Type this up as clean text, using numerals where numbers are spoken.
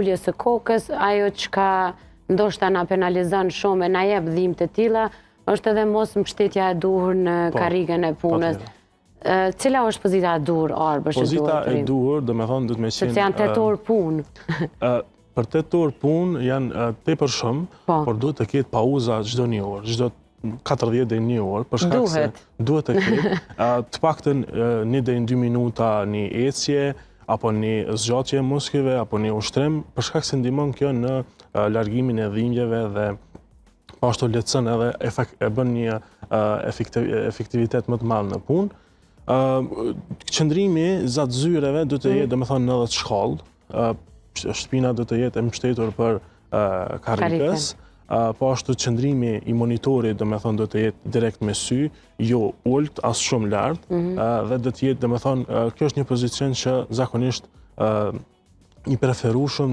uljes së kokës, ajo çka ndoshta na penalizon shumë e na jep dhimbje të tilla, është edhe mos mbështetja e duhur në karrigen e punës. Cila është pozita e duhur arbësh? Pozita e duhur, do me thonë, du të me qenë... Sepse janë 8 orë punë. Për 8 orë punë janë tepër shumë, por duhet të ketë pauza çdo një orë, çdo 40 deri në 1 orë, për shkak se duhet të ketë të paktën 1 deri në 2 minuta një ecje, apo një zgjatje e muskujve, apo një ushtrim, për shkak se ndihmon kjo në largimin e dhimbjeve dhe ashtu lehtëson edhe e bën një efektivitet më të madh në punë. Qëndrimi gjatë zyreve duhet të jetë, domethënë, në 90 shkallë. Shpina duhet të jetë e mbështetur për karrikës, po ashtu qëndrimi i monitorit, domethënë, duhet të jetë direkt me sy, jo ult, as shumë lart, dhe do të jetë, domethënë, kjo është një pozicion që zakonisht i preferueshëm